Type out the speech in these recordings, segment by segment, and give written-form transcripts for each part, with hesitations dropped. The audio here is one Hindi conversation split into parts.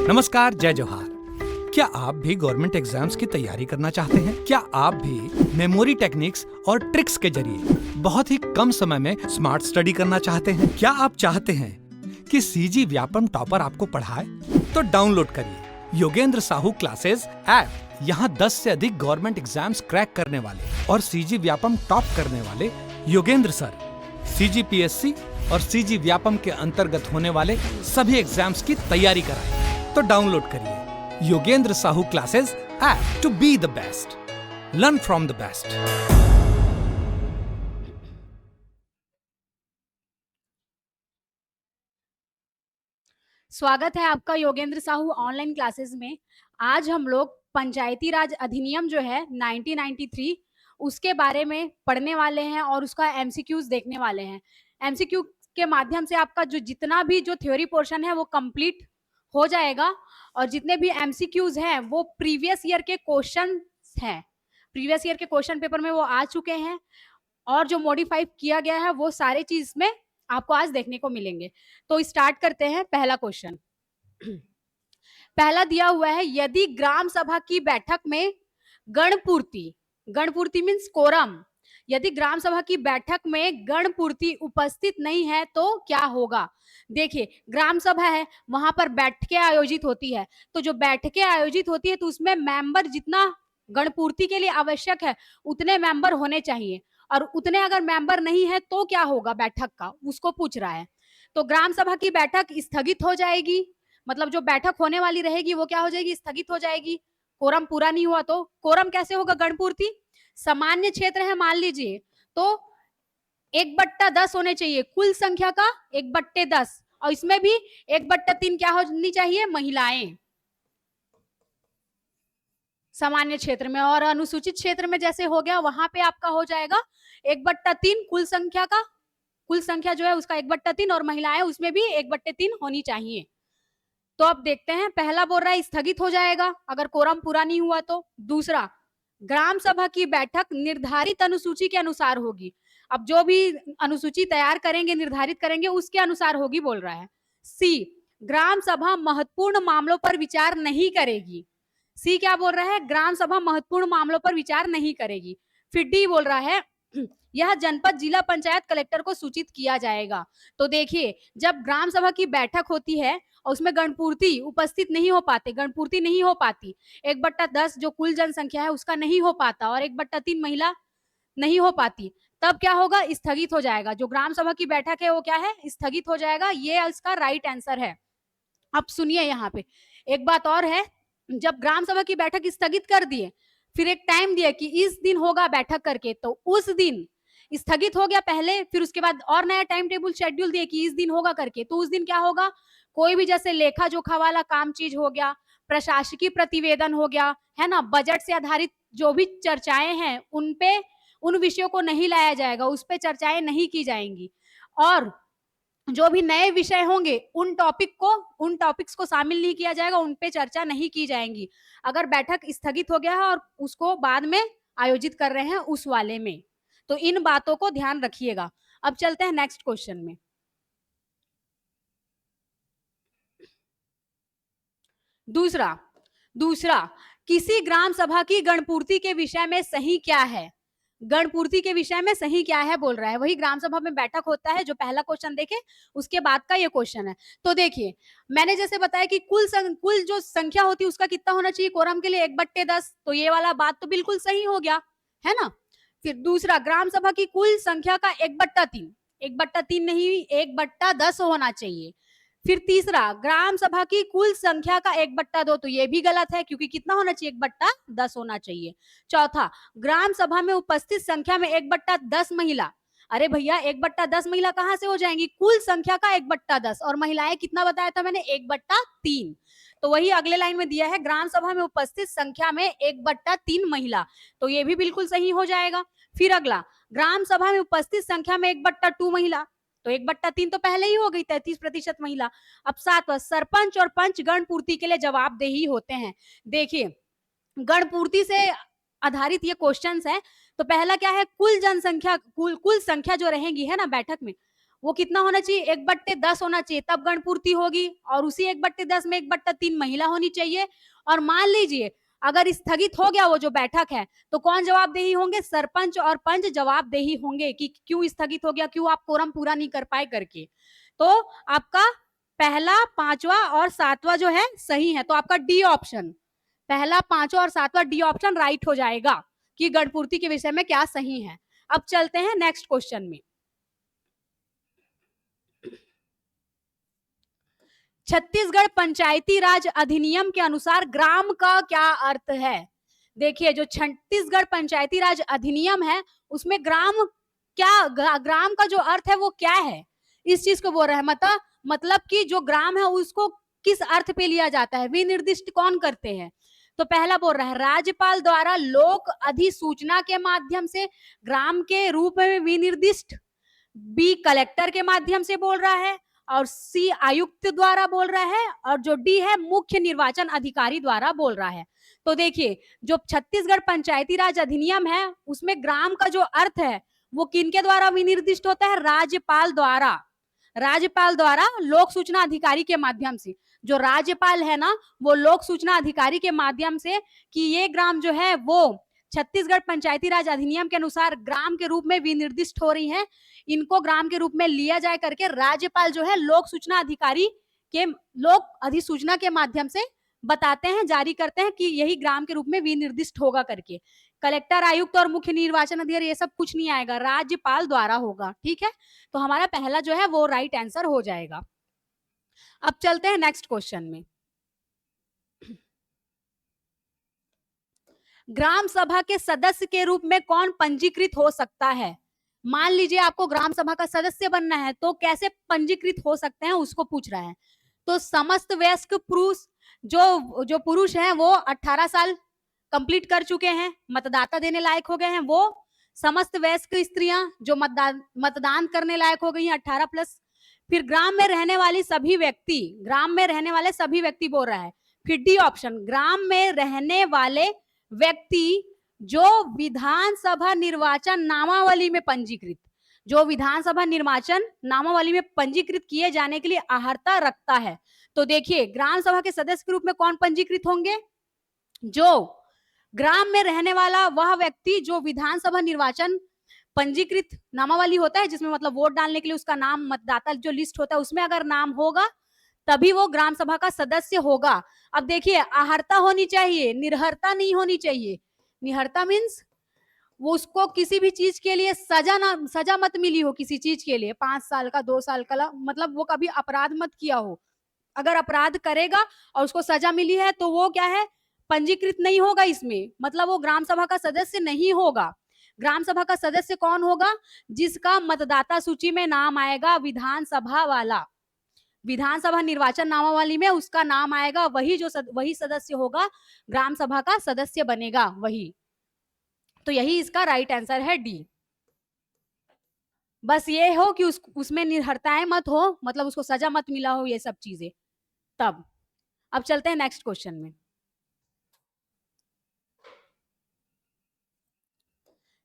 नमस्कार, जय जोहार। क्या आप भी गवर्नमेंट एग्जाम्स की तैयारी करना चाहते हैं? क्या आप भी मेमोरी टेक्निक्स और ट्रिक्स के जरिए बहुत ही कम समय में स्मार्ट स्टडी करना चाहते हैं? क्या आप चाहते हैं कि सीजी व्यापम टॉपर आपको पढ़ाए? तो डाउनलोड करिए योगेंद्र साहू क्लासेस ऐप। यहाँ 10 से अधिक गवर्नमेंट एग्जाम्स क्रैक करने वाले और सीजी व्यापम टॉप करने वाले योगेंद्र सर सीजीपीएससी और सीजी व्यापम के अंतर्गत होने वाले सभी एग्जाम्स की तैयारी कराएं। तो डाउनलोड करिए Yogendra Sahu classes app to be the best, learn from the best. स्वागत है आपका योगेंद्र साहू ऑनलाइन क्लासेस में। आज हम लोग पंचायती राज अधिनियम जो है 1993 उसके बारे में पढ़ने वाले हैं और उसका एमसीक्यूज देखने वाले हैं। एमसीक्यू के माध्यम से आपका जो जितना भी जो थ्योरी पोर्शन है वो कंप्लीट हो जाएगा और जितने भी एमसीक्यूज हैं वो प्रीवियस ईयर के क्वेश्चन हैं। प्रीवियस ईयर के क्वेश्चन पेपर में वो आ चुके हैं और जो मॉडिफाई किया गया है वो सारे चीज में आपको आज देखने को मिलेंगे। तो स्टार्ट करते हैं। पहला क्वेश्चन पहला दिया हुआ है, यदि ग्राम सभा की बैठक में गणपूर्ति, गणपूर्ति मीन्स कोरम, यदि ग्राम सभा की बैठक में गणपूर्ति उपस्थित नहीं है तो क्या होगा? देखिए, ग्राम सभा है, वहां पर बैठकें आयोजित होती है, तो जो बैठकें आयोजित होती है तो उसमें मेंबर जितना गणपूर्ति के लिए आवश्यक है उतने मेंबर होने चाहिए, और उतने अगर मेंबर नहीं है तो क्या होगा बैठक का, उसको पूछ रहा है। तो ग्राम सभा की बैठक स्थगित हो जाएगी, मतलब जो बैठक होने वाली रहेगी वो क्या हो जाएगी? स्थगित हो जाएगी। कोरम पूरा नहीं हुआ तो कोरम कैसे होगा? गणपूर्ति सामान्य क्षेत्र है मान लीजिए, तो 1/10 होने चाहिए कुल संख्या का, 1/10, और इसमें भी 1/3 क्या होनी चाहिए? महिलाएं सामान्य क्षेत्र में। और अनुसूचित क्षेत्र में जैसे हो गया वहां पे आपका हो जाएगा 1/3 कुल संख्या का, कुल संख्या जो है उसका 1/3, और महिलाएं उसमें भी 1/3 होनी चाहिए। तो अब देखते हैं, पहला बोल रहा है स्थगित हो जाएगा अगर कोरम पूरा नहीं हुआ तो। दूसरा, ग्राम सभा की बैठक निर्धारित अनुसूची के अनुसार होगी। अब जो भी अनुसूची तैयार करेंगे, निर्धारित करेंगे, उसके अनुसार होगी बोल रहा है। सी, ग्राम सभा महत्वपूर्ण मामलों पर विचार नहीं करेगी। सी क्या बोल रहा है? ग्राम सभा महत्वपूर्ण मामलों पर विचार नहीं करेगी। फिर डी बोल रहा है, यह जनपद जिला पंचायत कलेक्टर को सूचित किया जाएगा। तो देखिए, जब ग्राम सभा की बैठक होती है और उसमें गणपूर्ति उपस्थित नहीं हो पाते, गणपूर्ति नहीं हो पाती, 1/10 जो कुल जनसंख्या है उसका नहीं हो पाता और 1/3 महिला नहीं हो पाती, तब क्या होगा? स्थगित हो जाएगा। जो ग्राम सभा की बैठक है वो क्या है? स्थगित हो जाएगा। ये इसका राइट आंसर है। अब सुनिए, यहाँ पे एक बात और है, जब ग्राम सभा की बैठक स्थगित कर दिए, फिर एक टाइम दिया कि इस दिन होगा बैठक करके, तो उस दिन स्थगित हो गया पहले, फिर उसके बाद और नया टाइम टेबल शेड्यूल दिए कि इस दिन होगा करके, तो उस दिन क्या होगा? कोई भी जैसे लेखा जोखा वाला काम चीज हो गया, प्रशासकीय प्रतिवेदन हो गया, है ना, बजट से आधारित जो भी चर्चाएं हैं उन पे, उन विषयों को नहीं लाया जाएगा, उस पे चर्चाएं नहीं की जाएंगी। और जो भी नए विषय होंगे उन टॉपिक्स को शामिल नहीं किया जाएगा, उन पे चर्चा नहीं की जाएंगी। अगर बैठक स्थगित हो गया है और उसको बाद में आयोजित कर रहे हैं उस वाले में, तो इन बातों को ध्यान रखिएगा। अब चलते हैं नेक्स्ट क्वेश्चन में। दूसरा, किसी ग्राम सभा की गणपूर्ति के विषय में सही क्या है? गणपूर्ति के विषय में सही क्या है बोल रहा है। वही ग्राम सभा में बैठक होता है, जो पहला क्वेश्चन देखे उसके बाद का ये क्वेश्चन है। तो देखिए, मैंने जैसे बताया कि कुल जो संख्या होती है उसका कितना होना चाहिए कोरम के लिए? 1/10, तो ये वाला बात तो बिल्कुल सही हो गया, है ना। फिर दूसरा, ग्राम सभा की कुल संख्या का 1/3, 1/3 नहीं 1/10 होना चाहिए। फिर तीसरा, ग्राम सभा की कुल संख्या का 1/2, तो ये भी गलत है क्योंकि कितना होना चाहिए? 1/10 होना चाहिए। चौथा, ग्राम सभा में उपस्थित संख्या में 1/10 महिला। अरे भैया, 1/10 महिला कहां से हो जाएंगी? कुल संख्या का 1/10, और महिलाएं कितना बताया था मैंने? 1/3। तो वही अगले लाइन में दिया है, ग्राम सभा में उपस्थित संख्या में 1/3 महिला, तो ये भी बिल्कुल सही हो जाएगा। फिर अगला, ग्राम सभा में उपस्थित संख्या में 1/2 महिला, तो 1/3 तो पहले ही हो गई, 33% महिला। अब सातवां, सरपंच और पंच गणपूर्ति के लिए जवाबदेही होते हैं। देखिए, गणपूर्ति से आधारित ये क्वेश्चंस है। तो पहला क्या है? कुल जनसंख्या, कुल संख्या जो रहेगी है ना बैठक में, वो कितना होना चाहिए, 1/10 होना चाहिए, तब गणपूर्ति होगी। और उसी 1/10 में 1/3 महिला होनी चाहिए। और मान लीजिए अगर स्थगित हो गया वो जो बैठक है, तो कौन जवाबदेही होंगे, सरपंच और पंच जवाबदेही होंगे कि क्यों स्थगित हो गया, क्यों आप कोरम पूरा नहीं कर पाए करके। तो आपका पहला, पांचवा और सातवां जो है सही है। तो आपका डी ऑप्शन, पहला, पांचवा और सातवां, डी ऑप्शन राइट हो जाएगा कि गणपूर्ति के विषय में क्या सही है। अब चलते हैं नेक्स्ट क्वेश्चन में। छत्तीसगढ़ पंचायती राज अधिनियम के अनुसार ग्राम का क्या अर्थ है। देखिए जो छत्तीसगढ़ पंचायती राज अधिनियम है उसमें ग्राम क्या, ग्राम का जो अर्थ है वो क्या है, इस चीज को बोल रहा है। मतलब कि जो ग्राम है उसको किस अर्थ पे लिया जाता है, विनिर्दिष्ट कौन करते हैं। तो पहला बोल रहा है राज्यपाल द्वारा लोक अधिसूचना के माध्यम से ग्राम के रूप में विनिर्दिष्ट, बी कलेक्टर के माध्यम से बोल रहा है, और सी आयुक्त द्वारा बोल रहा है, और जो डी है मुख्य निर्वाचन अधिकारी द्वारा बोल रहा है। तो देखिए जो छत्तीसगढ़ पंचायती राज अधिनियम है उसमें ग्राम का जो अर्थ है वो किनके द्वारा विनिर्दिष्ट होता है, राज्यपाल द्वारा। राज्यपाल द्वारा लोक सूचना अधिकारी के माध्यम से, जो राज्यपाल है ना वो लोक सूचना अधिकारी के माध्यम से कि ये ग्राम जो है वो छत्तीसगढ़ पंचायती राज अधिनियम के अनुसार ग्राम के रूप में विनिर्दिष्ट हो रही है, इनको ग्राम के रूप में लिया जाए करके राज्यपाल जो है लोक सूचना अधिकारी के, लोक अधिसूचना के माध्यम से बताते हैं, जारी करते हैं कि यही ग्राम के रूप में विनिर्दिष्ट होगा करके। कलेक्टर, आयुक्त और मुख्य निर्वाचन अधिकारी ये सब कुछ नहीं आएगा, राज्यपाल द्वारा होगा। ठीक है, तो हमारा पहला जो है वो राइट आंसर हो जाएगा। अब चलते हैं नेक्स्ट क्वेश्चन में। ग्राम सभा के सदस्य के रूप में कौन पंजीकृत हो सकता है। मान लीजिए आपको ग्राम सभा का सदस्य बनना है तो कैसे पंजीकृत हो सकते हैं उसको पूछ रहा है। तो समस्त वयस्क पुरुष, जो पुरुष हैं वो 18 साल कंप्लीट कर चुके हैं, मतदाता देने लायक हो गए हैं वो, समस्त वयस्क स्त्रियां जो मतदान करने लायक हो गई हैं 18+, फिर ग्राम में रहने वाली सभी व्यक्ति, ग्राम में रहने वाले सभी व्यक्ति बोल रहा है। फिर डी ऑप्शन, ग्राम में रहने वाले व्यक्ति जो विधानसभा निर्वाचन नामावली में पंजीकृत, जो विधानसभा निर्वाचन नामावली में पंजीकृत किए जाने के लिए अर्हता रखता है। तो देखिए ग्राम सभा के सदस्य के रूप में कौन पंजीकृत होंगे, जो ग्राम में रहने वाला वह व्यक्ति जो विधानसभा निर्वाचन पंजीकृत नामावली होता है, जिसमें मतलब वोट डालने के लिए उसका नाम, मतदाता जो लिस्ट होता है उसमें अगर नाम होगा तभी वो ग्राम सभा का सदस्य होगा। अब देखिए अर्हता होनी चाहिए, निर्हरता नहीं होनी चाहिए। निहरता मीन्स वो उसको किसी भी चीज के लिए सजा मत मिली हो, किसी चीज के लिए 5 साल का, 2 साल का, मतलब वो कभी अपराध मत किया हो। अगर अपराध करेगा और उसको सजा मिली है तो वो क्या है, पंजीकृत नहीं होगा इसमें, मतलब वो ग्राम सभा का सदस्य नहीं होगा। ग्राम सभा का सदस्य कौन होगा, जिसका मतदाता सूची में नाम आएगा विधानसभा वाला, विधानसभा निर्वाचन नामावली में उसका नाम आएगा, वही सदस्य होगा, ग्राम सभा का सदस्य बनेगा वही। तो यही इसका राइट आंसर है डी। बस ये हो कि उसमें निर्हरताएं मत हो, मतलब उसको सजा मत मिला हो, ये सब चीजें तब। अब चलते हैं नेक्स्ट क्वेश्चन में।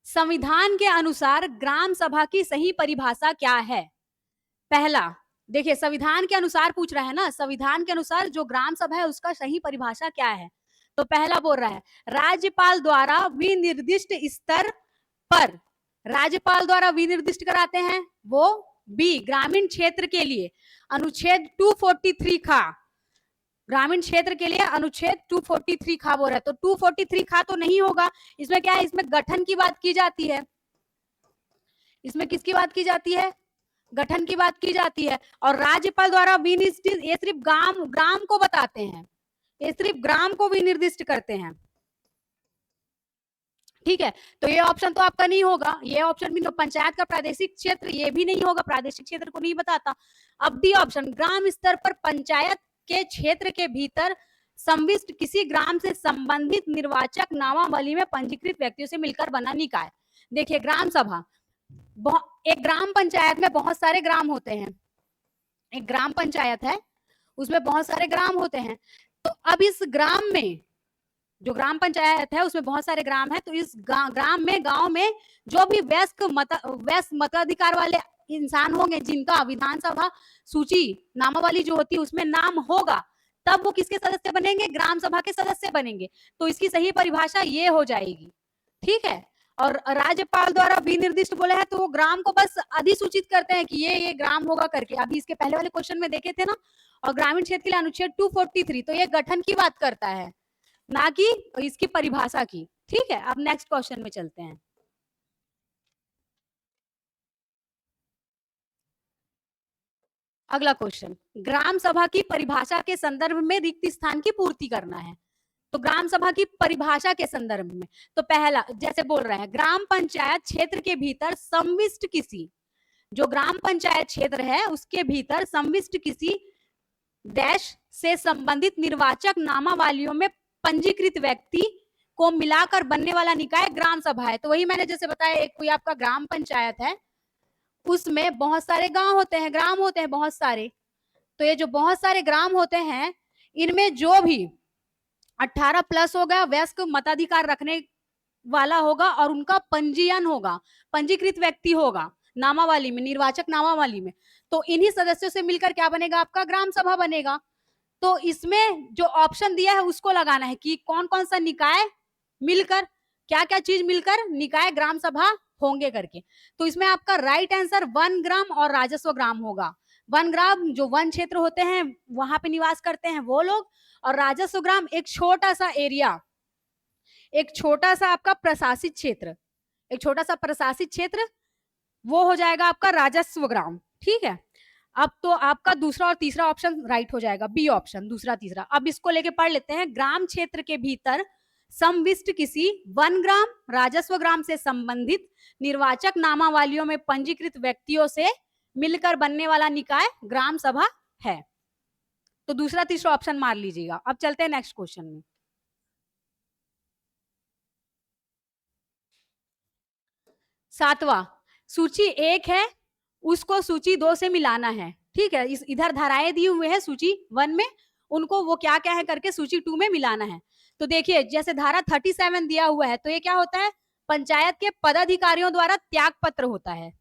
संविधान के अनुसार ग्राम सभा की सही परिभाषा क्या है। पहला देखिए संविधान के अनुसार पूछ रहा है ना, संविधान के अनुसार जो ग्राम सभा है उसका सही परिभाषा क्या है। तो पहला बोल रहा है राज्यपाल द्वारा विनिर्दिष्ट स्तर पर, राज्यपाल द्वारा विनिर्दिष्ट कराते हैं वो। बी ग्रामीण क्षेत्र के लिए अनुच्छेद 243 खा, ग्रामीण क्षेत्र के लिए अनुच्छेद 243 खा बोल रहा है। तो 243 खा तो नहीं होगा, इसमें क्या है, इसमें गठन की बात की जाती है। इसमें किसकी बात की जाती है, गठन की बात की जाती है। और राज्यपाल द्वारा विनिर्दिष्ट, ये सिर्फ ग्राम को बताते हैं, ये सिर्फ ग्राम को विनिर्दिष्ट करते हैं। ठीक है, तो ये ऑप्शन तो आपका नहीं होगा, ये ऑप्शन भी, पंचायत का प्रादेशिक क्षेत्र ये भी नहीं होगा, प्रादेशिक क्षेत्र को नहीं बताता। अब डी ऑप्शन, ग्राम स्तर पर पंचायत के क्षेत्र के भीतर संविष्ट किसी ग्राम से संबंधित निर्वाचक नामावली में पंजीकृत व्यक्तियों से मिलकर बना निकाय। देखिए ग्राम सभा, एक ग्राम पंचायत में बहुत सारे ग्राम होते हैं, एक ग्राम पंचायत है उसमें बहुत सारे ग्राम होते हैं। तो अब इस ग्राम में, जो ग्राम पंचायत है उसमें बहुत सारे ग्राम है, तो इस ग्राम में, गांव में जो भी वयस्क मताधिकार वाले इंसान होंगे जिनका विधानसभा सूची नामावली जो होती है उसमें नाम होगा, तब वो किसके सदस्य बनेंगे, ग्राम सभा के सदस्य बनेंगे। तो इसकी सही परिभाषा ये हो जाएगी, ठीक है। और राज्यपाल द्वारा विनिर्दिष्ट बोला है तो वो ग्राम को बस अधिसूचित करते हैं कि ये ग्राम होगा करके। अभी इसके पहले वाले क्वेश्चन में देखे थे ना। और ग्रामीण क्षेत्र के लिए अनुच्छेद 243 तो ये गठन की बात करता है, ना कि इसकी परिभाषा की, ठीक है। अब नेक्स्ट क्वेश्चन में चलते हैं। अगला क्वेश्चन, ग्राम सभा की परिभाषा के संदर्भ में रिक्त स्थान की पूर्ति करना है। तो ग्राम सभा की परिभाषा के संदर्भ में तो पहला जैसे बोल रहे हैं, ग्राम पंचायत क्षेत्र के भीतर संविष्ट किसी, जो ग्राम पंचायत क्षेत्र है उसके भीतर संविष्ट किसी डैश से संबंधित निर्वाचक नामावलियों में पंजीकृत व्यक्ति को मिलाकर बनने वाला निकाय ग्राम सभा है। तो वही मैंने जैसे बताया, एक कोई आपका ग्राम पंचायत है, उसमें बहुत सारे गांव होते हैं, ग्राम होते हैं बहुत सारे। तो ये जो बहुत सारे ग्राम होते हैं, इनमें जो भी 18 प्लस होगा, वयस्क मताधिकार रखने वाला होगा और उनका पंजीयन होगा, पंजीकृत व्यक्ति होगा नामावली में, निर्वाचक नामावली में, तो इन्हीं सदस्यों से मिलकर क्या बनेगा, आपका ग्राम सभा बनेगा। तो इसमें जो ऑप्शन दिया है उसको लगाना है कि कौन कौन सा निकाय मिलकर, क्या क्या चीज मिलकर निकाय ग्राम सभा होंगे करके। तो इसमें आपका राइट आंसर वन ग्राम और राजस्व ग्राम होगा। वन ग्राम जो वन क्षेत्र होते हैं वहां पे निवास करते हैं वो लोग, और राजस्व ग्राम एक छोटा सा एरिया, एक छोटा सा आपका प्रशासित क्षेत्र, एक छोटा सा प्रशासित क्षेत्र, वो हो जाएगा आपका राजस्व ग्राम, ठीक है। अब तो आपका दूसरा और तीसरा ऑप्शन राइट हो जाएगा, बी ऑप्शन, दूसरा तीसरा। अब इसको लेके पढ़ लेते हैं, ग्राम क्षेत्र के भीतर संविष्ट किसी वन ग्राम राजस्व ग्राम से संबंधित निर्वाचक नामावलियों में पंजीकृत व्यक्तियों से मिलकर बनने वाला निकाय ग्राम सभा है। तो दूसरा तीसरा ऑप्शन मार लीजिएगा। अब चलते हैं नेक्स्ट क्वेश्चन में। सातवां, सूची 1 है उसको सूची 2 से मिलाना है, ठीक है। इस इधर धाराएं दी हुए हैं सूची 1 में, उनको वो क्या क्या है करके सूची 2 में मिलाना है। तो देखिए जैसे धारा 37 दिया हुआ है, तो ये क्या होता है, पंचायत के पदाधिकारियों द्वारा त्याग पत्र होता है।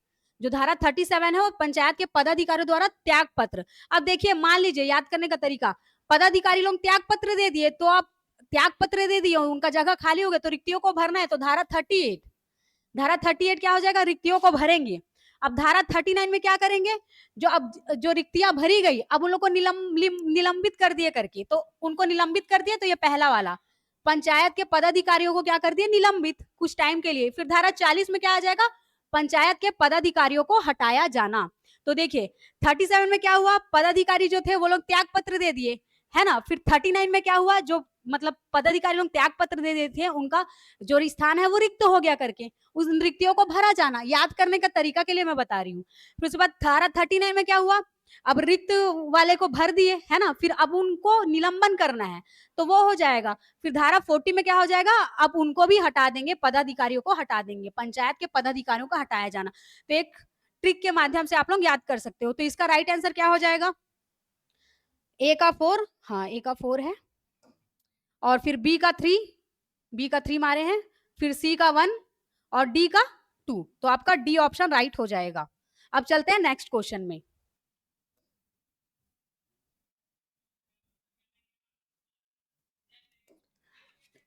जो धारा 37 है वो पंचायत के पदाधिकारियों द्वारा त्याग पत्र। अब देखिए मान लीजिए, याद करने का तरीका, पदाधिकारी लोग त्याग पत्र दे दिए, तो आप त्याग पत्र दे दिए, उनका जगह खाली हो गया, तो रिक्तियों को भरना है। तो धारा 38 क्या हो जाएगा, रिक्तियों को भरेंगे। अब धारा 39 में क्या करेंगे, जो रिक्तियां भरी गई अब उन लोग को निलंबित कर दिए करके, तो उनको निलंबित कर दिए। तो ये पहला वाला, पंचायत के पदाधिकारियों को क्या कर दिए, निलंबित कुछ टाइम के लिए। फिर धारा 40 में क्या आ जाएगा, पंचायत के पदाधिकारियों को हटाया जाना। तो देखिए 37 में क्या हुआ, पदाधिकारी जो थे वो लोग त्याग पत्र दे दिए, है ना। फिर 39 में क्या हुआ, जो मतलब पदाधिकारी लोग त्याग पत्र दे देते हैं, उनका जो स्थान है वो रिक्त हो गया करके, उस रिक्तियों को भरा जाना। याद करने का तरीका के लिए मैं बता रही हूँ। फिर उसके बाद धारा 39 में क्या हुआ, अब रिक्त वाले को भर दिए, है ना। फिर अब उनको निलंबन करना है, तो वो हो जाएगा। फिर धारा 40 में क्या हो जाएगा, अब उनको भी हटा देंगे, पदाधिकारियों को हटा देंगे, पंचायत के पदाधिकारियों को हटाया जाना। तो एक ट्रिक के माध्यम से आप लोग याद कर सकते हो। तो इसका राइट आंसर क्या हो जाएगा, ए का 4, हाँ ए का 4 है, और फिर बी का 3 मारे हैं, फिर सी का 1 और डी का 2। तो आपका डी ऑप्शन राइट हो जाएगा। अब चलते हैं नेक्स्ट क्वेश्चन में।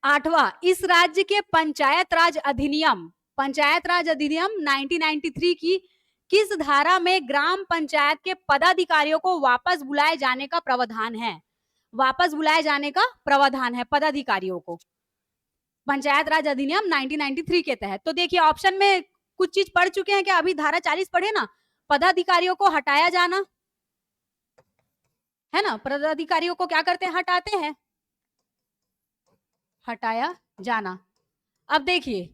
आठवां, इस राज्य के पंचायत राज अधिनियम 1993 की किस धारा में ग्राम पंचायत के पदाधिकारियों को वापस बुलाए जाने का प्रावधान है, वापस बुलाए जाने का प्रावधान है पदाधिकारियों को, पंचायत राज अधिनियम 1993 के तहत। तो देखिए ऑप्शन में कुछ चीज पढ़ चुके हैं क्या, अभी धारा 40 पढ़े ना, पदाधिकारियों को हटाया जाना, है ना। पदाधिकारियों को क्या करते हैं, हटाते हैं, हटाया जाना। अब देखिए,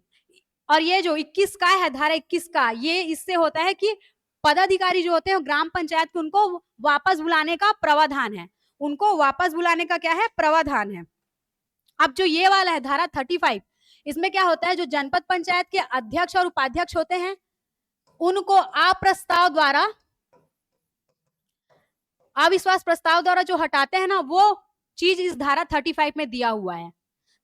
और ये जो 21 का है, धारा 21 का, ये इससे होता है कि पदाधिकारी जो होते हैं ग्राम पंचायत के, उनको वापस बुलाने का प्रावधान है, उनको वापस बुलाने का क्या है, प्रावधान है। अब जो ये वाला है धारा 35, इसमें क्या होता है, जो जनपद पंचायत के अध्यक्ष और उपाध्यक्ष होते हैं उनको अविश्वास प्रस्ताव द्वारा जो हटाते हैं ना, वो चीज इस धारा 35 में दिया हुआ है।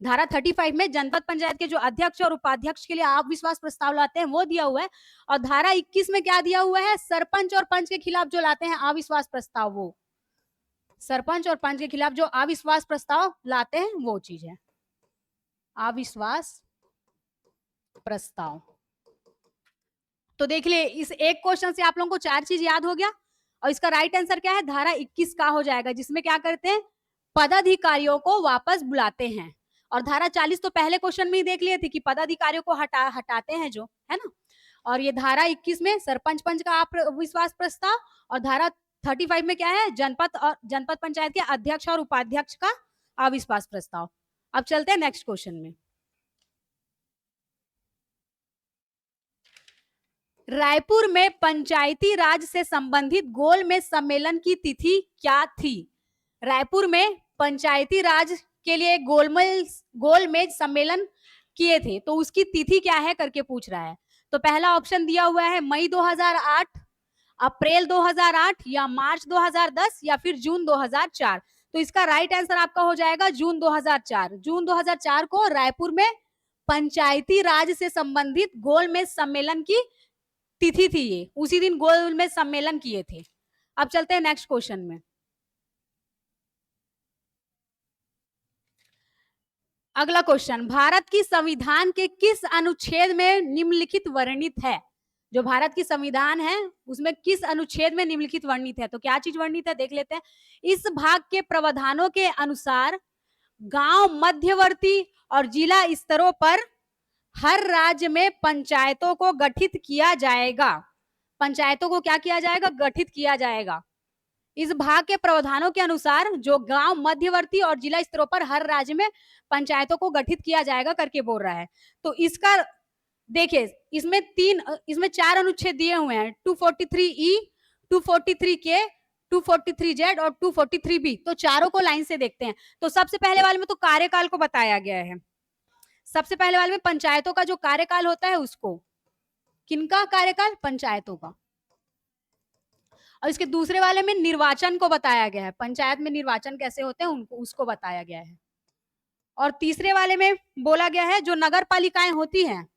धारा 35 में जनपद पंचायत के जो अध्यक्ष और उपाध्यक्ष के लिए अविश्वास प्रस्ताव लाते हैं वो दिया हुआ है, और धारा 21 में क्या दिया हुआ है, सरपंच और पंच के खिलाफ जो लाते हैं अविश्वास प्रस्ताव, वो सरपंच और पंच के खिलाफ जो अविश्वास प्रस्ताव लाते हैं वो चीज है अविश्वास प्रस्ताव। तो देख ले, इस एक क्वेश्चन से आप लोगों को 4 चीज याद हो गया, और इसका राइट आंसर क्या है, धारा 21 का हो जाएगा, जिसमें क्या करते हैं, पदाधिकारियों को वापस बुलाते हैं। और धारा 40 तो पहले क्वेश्चन में ही देख लिए थे कि पदाधिकारियों को हटाते हैं जो, है ना। और ये धारा 21 में सरपंच पंच का अविश्वास प्रस्ताव, और धारा 35 में क्या है, जनपद पंचायत के अध्यक्ष और उपाध्यक्ष का अविश्वास प्रस्ताव। अब चलते हैं नेक्स्ट क्वेश्चन में। रायपुर में पंचायती राज से संबंधित गोलमेज सम्मेलन की तिथि क्या थी? रायपुर में पंचायती राज के लिए गोलमेज सम्मेलन किए थे, तो उसकी तिथि क्या है करके पूछ रहा है। तो पहला ऑप्शन दिया हुआ है मई 2008, अप्रैल 2008, या मार्च 2010, या फिर जून 2004। तो इसका राइट आंसर आपका हो जाएगा जून 2004। जून 2004 को रायपुर में पंचायती राज से संबंधित गोलमेज सम्मेलन की तिथि थी, ये उसी दिन गोलमेज सम्मेलन किए थे। अब चलते हैं नेक्स्ट क्वेश्चन में। अगला क्वेश्चन, भारत की संविधान के किस अनुच्छेद में निम्नलिखित वर्णित है? जो भारत की संविधान है उसमें किस अनुच्छेद में निम्नलिखित वर्णित है? तो क्या चीज वर्णित है देख लेते हैं। इस भाग के प्रावधानों के अनुसार गांव मध्यवर्ती और जिला स्तरों पर हर राज्य में पंचायतों को गठित किया जाएगा। पंचायतों को क्या किया जाएगा? गठित किया जाएगा। इस भाग के प्रावधानों के अनुसार जो गांव मध्यवर्ती और जिला स्तरों पर हर राज्य में पंचायतों को गठित किया जाएगा करके बोल रहा है। तो इसका देखिए, इसमें 4 अनुच्छेद दिए हुए हैं, 243E, 243K, 243Z और 243B। तो चारों को लाइन से देखते हैं। तो सबसे पहले वाले में तो कार्यकाल को बताया गया है। सबसे पहले वाले में पंचायतों का जो कार्यकाल होता है उसको, किनका कार्यकाल? पंचायतों का। और इसके दूसरे वाले में निर्वाचन को बताया गया है, पंचायत में निर्वाचन कैसे होते हैं उनको, उसको बताया गया है। और तीसरे वाले में बोला गया है जो नगर पालिकाएं होती हैं,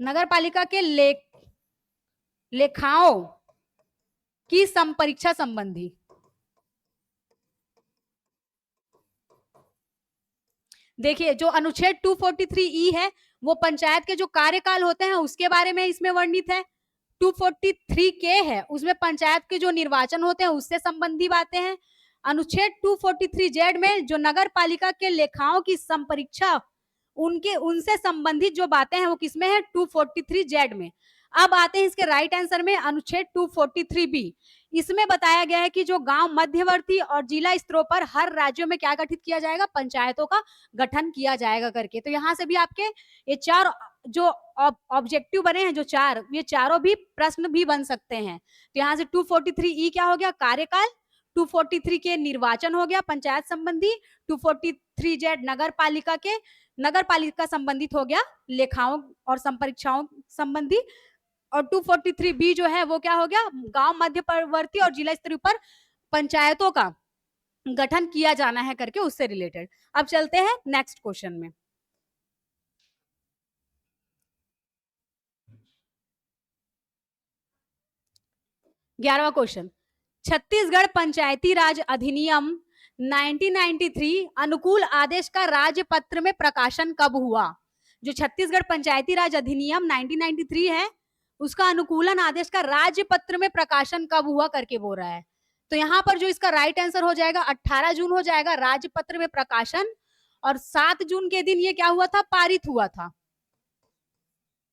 नगर पालिका के लेखाओं की संपरीक्षा संबंधी। देखिए, जो अनुच्छेद 243E है वो पंचायत के जो कार्यकाल होते हैं उसके बारे में इसमें वर्णित है। 243K है, उसमें पंचायत के जो निर्वाचन होते हैं उससे संबंधी बातें हैं। अनुच्छेद 243Z में जो नगर पालिका के लेखाओं की संपरीक्षा उनसे संबंधित जो बातें हैं वो किसमें है? 243Z में। अब आते हैं इसके राइट आंसर में, अनुच्छेद 243B। इसमें बताया गया है कि जो गांव मध्यवर्ती और जिला स्तरों पर हर राज्यों में क्या गठित किया जाएगा? पंचायतों का गठन किया जाएगा करके। तो यहाँ से भी आपके ये 4 जो ऑब्जेक्टिव बने हैं, जो 4, ये चारों भी प्रश्न भी बन सकते हैं। तो यहाँ से 243E क्या हो गया? कार्यकाल। 243 के निर्वाचन हो गया पंचायत संबंधी। 243Z नगर पालिका संबंधित हो गया लेखाओं और संपरीक्षाओं संबंधी। और 243B जो है वो क्या हो गया? गांव मध्यवर्ती और जिला स्तरीय पर पंचायतों का गठन किया जाना है करके उससे रिलेटेड। अब चलते हैं नेक्स्ट क्वेश्चन में। ग्यारहवां क्वेश्चन, छत्तीसगढ़ पंचायती राज अधिनियम 1993 अनुकूल आदेश का राजपत्र में प्रकाशन कब हुआ? जो छत्तीसगढ़ पंचायती राज अधिनियम 1993 है उसका अनुकूलन आदेश का राजपत्र में प्रकाशन कब हुआ करके बोल रहा है। तो यहाँ पर जो इसका राइट आंसर हो जाएगा 18 जून हो जाएगा राजपत्र में प्रकाशन। और 7 जून के दिन ये क्या हुआ था? पारित हुआ था।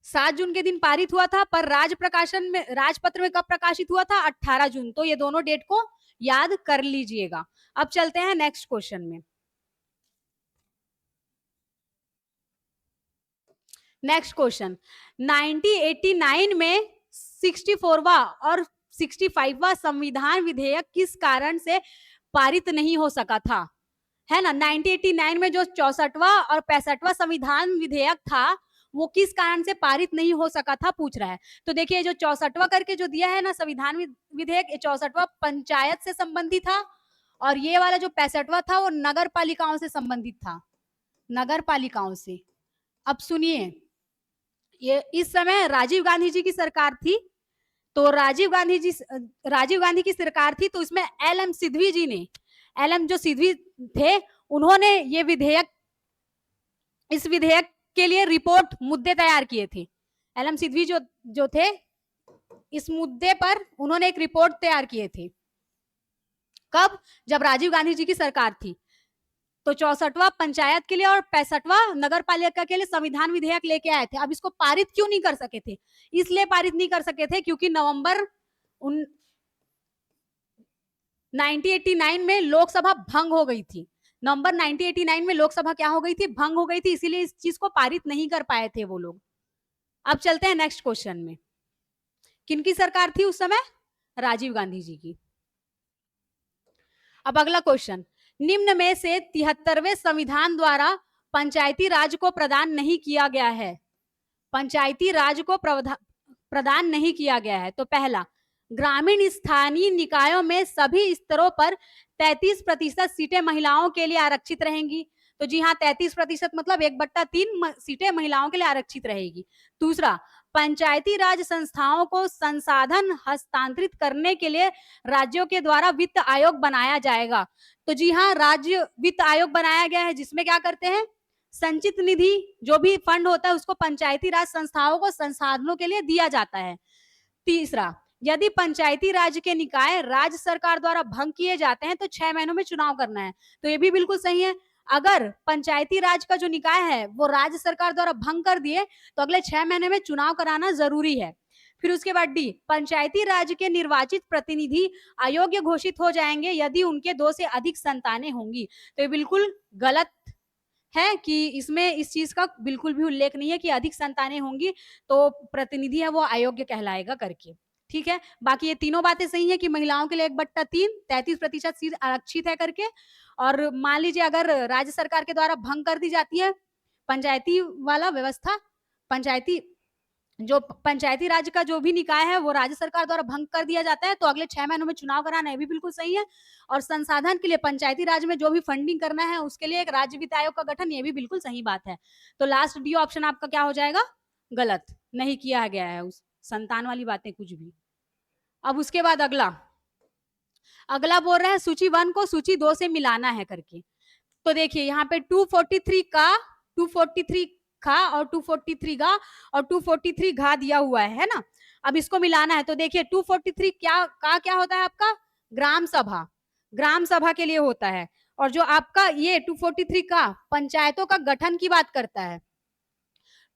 7 जून के दिन पारित हुआ था, पर राजपत्र में कब प्रकाशित हुआ था? 18 जून। तो ये दोनों डेट को याद कर लीजिएगा। अब चलते हैं नेक्स्ट क्वेश्चन में। नेक्स्ट क्वेश्चन, 1989 में 64वां और 65वां संविधान विधेयक किस कारण से पारित नहीं हो सका था? है ना, 1989 में जो 64वां और 65वां संविधान विधेयक था वो किस कारण से पारित नहीं हो सका था पूछ रहा है। तो देखिए, जो 64वां करके जो दिया है ना संविधान विधेयक, 64वां पंचायत से संबंधित था और ये वाला जो 65वां था वो नगर पालिकाओं से संबंधित था, नगर पालिकाओं से। अब सुनिए, ये इस समय राजीव गांधी जी की सरकार थी, तो राजीव गांधी की सरकार थी, तो इसमें एल.एम. सिद्धवी जी ने, एल.एम. जो सिद्धवी थे, उन्होंने ये विधेयक, इस विधेयक के लिए रिपोर्ट, मुद्दे तैयार किए थे। एल.एम. सिद्धवी जो थे, इस मुद्दे पर उन्होंने एक रिपोर्ट तैयार किए थे। कब? जब राजीव गांधी जी की सरकार थी। तो 64वां पंचायत के लिए और 65वां नगर पालिका के लिए संविधान विधेयक लेके आए थे। अब इसको पारित क्यों नहीं कर सके थे? इसलिए पारित नहीं कर सके थे क्योंकि नवंबर 1989 में लोकसभा भंग हो गई थी। नवंबर 1989 में लोकसभा क्या हो गई थी? भंग हो गई थी, इसीलिए इस चीज को पारित नहीं कर पाए थे वो लोग। अब चलते हैं नेक्स्ट क्वेश्चन में। किनकी सरकार थी उस समय? राजीव गांधी जी की। अब अगला क्वेश्चन, निम्न में से 73वें संविधान द्वारा पंचायती राज को प्रदान नहीं किया गया है। पंचायती राज को प्रदान नहीं किया गया है। तो पहला, ग्रामीण स्थानीय निकायों में सभी स्तरों पर 33% सीटें महिलाओं के लिए आरक्षित रहेंगी। तो जी हाँ, 33% मतलब 1/3 सीटें महिलाओं के लिए आरक्षित रहेगी। दूसरा, पंचायती राज संस्थाओं को संसाधन हस्तांतरित करने के लिए राज्यों के द्वारा वित्त आयोग बनाया जाएगा। तो जी हाँ, राज्य वित्त आयोग बनाया गया है, जिसमें क्या करते हैं, संचित निधि जो भी फंड होता है उसको पंचायती राज संस्थाओं को संसाधनों के लिए दिया जाता है। तीसरा, यदि पंचायती राज के निकाय राज्य सरकार द्वारा भंग किए जाते हैं तो 6 महीनों में चुनाव करना है। तो ये भी बिल्कुल सही है। अगर पंचायती राज का जो निकाय है वो राज्य सरकार द्वारा भंग कर दिए तो अगले 6 महीने में चुनाव कराना जरूरी है। फिर उसके बाद डी, पंचायती राज के निर्वाचित प्रतिनिधि अयोग्य घोषित हो जाएंगे यदि उनके 2 से अधिक संतानें होंगी। तो ये बिल्कुल गलत है कि इसमें इस चीज का बिल्कुल भी उल्लेख नहीं है कि अधिक संतानें होंगी तो प्रतिनिधि है वो अयोग्य कहलाएगा करके। ठीक है, बाकी ये तीनों बातें सही है कि महिलाओं के लिए 1/3 33% सीट आरक्षित है करके। और मान लीजिए अगर राज्य सरकार के द्वारा भंग कर दी जाती है पंचायती वाला व्यवस्था, पंचायती राज का जो भी निकाय है वो राज्य सरकार द्वारा भंग कर दिया जाता है तो अगले 6 महीनों में चुनाव कराना है, भी बिल्कुल सही है। और संसाधन के लिए पंचायती राज में जो भी फंडिंग करना है उसके लिए एक राज्य वित्त आयोग का गठन, ये भी बिल्कुल सही बात है। तो लास्ट डी ऑप्शन आपका क्या हो जाएगा? गलत, नहीं किया गया है उस संतान वाली बातें कुछ भी। अब उसके बाद अगला बोल रहा है सूची 1 को सूची 2 से मिलाना है करके। तो देखिए यहाँ पे 243 खा और 243 गा और 243 घा दिया हुआ है ना। अब इसको मिलाना है तो देखिए 243 क्या होता है आपका? ग्राम सभा, ग्राम सभा के लिए होता है। और जो आपका ये 243 का पंचायतों का गठन की बात करता है।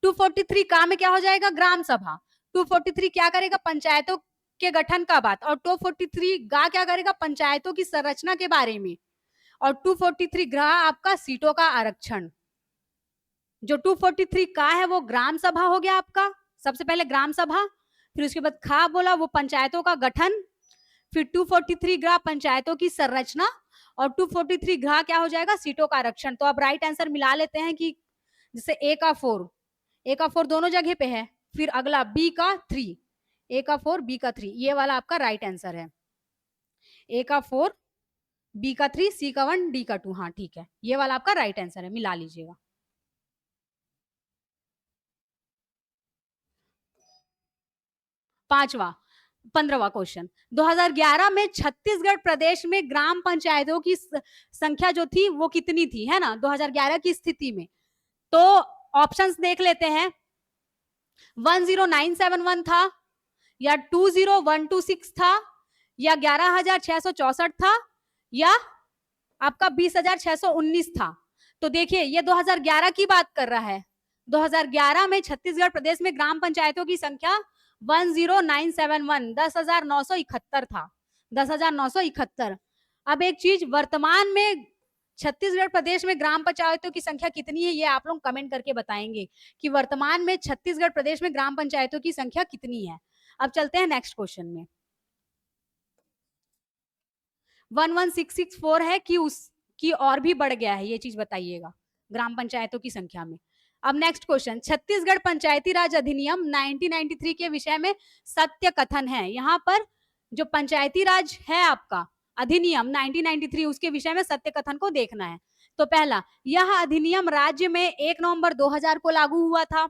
243 का में क्या हो जाएगा? ग्राम सभा। 243 क्या करेगा? पंचायतों के गठन का बात। और 243 गा क्या करेगा? पंचायतों की संरचना के बारे में। और 243 ग्रा आपका सीटों का आरक्षण। जो 243 का है वो ग्राम सभा हो गया आपका, सबसे पहले ग्राम सभा। फिर उसके बाद खा बोला वो पंचायतों का गठन। फिर 243 ग्रा पंचायतों की संरचना। और 243 ग्रा क्या हो जाएगा? सीटों का आरक्षण। तो अब राइट आंसर मिला लेते हैं कि जैसे ए का 4 दोनों जगह पे है। फिर अगला बी का 3, ए का 4 बी का 3, ये वाला आपका राइट आंसर है। ए का 4 बी का 3 सी का 1 डी का 2। हाँ ठीक है, ये वाला आपका राइट आंसर है, मिला लीजिएगा। पांचवा 15वां क्वेश्चन, 2011 में छत्तीसगढ़ प्रदेश में ग्राम पंचायतों की संख्या जो थी वो कितनी थी, है ना, 2011 की स्थिति में। तो ऑप्शंस देख लेते हैं। 10971 था, या 20126 था, या 11,664 था, या आपका 20,619 था। तो देखिए ये 2011 की बात कर रहा है। 2011 में छत्तीसगढ़ प्रदेश में ग्राम पंचायतों की संख्या 10971 10,971 था, 10,971। अब एक चीज, वर्तमान में छत्तीसगढ़ प्रदेश में ग्राम पंचायतों की संख्या कितनी है ये आप लोग कमेंट करके बताएंगे कि वर्तमान में छत्तीसगढ़ प्रदेश में ग्राम पंचायतों की संख्या कितनी है। अब चलते हैं नेक्स्ट क्वेश्चन में। 11664 है कि उसकी और भी बढ़ गया है, ये चीज बताइएगा ग्राम पंचायतों की संख्या में। अब नेक्स्ट क्वेश्चन, छत्तीसगढ़ पंचायती राज अधिनियम 1993 के विषय में सत्य कथन है। यहाँ पर जो पंचायती राज है आपका अधिनियम 1993 उसके विषय में सत्य कथन को देखना है। तो पहला, यह अधिनियम राज्य में 1 नवंबर 2000 को लागू हुआ था,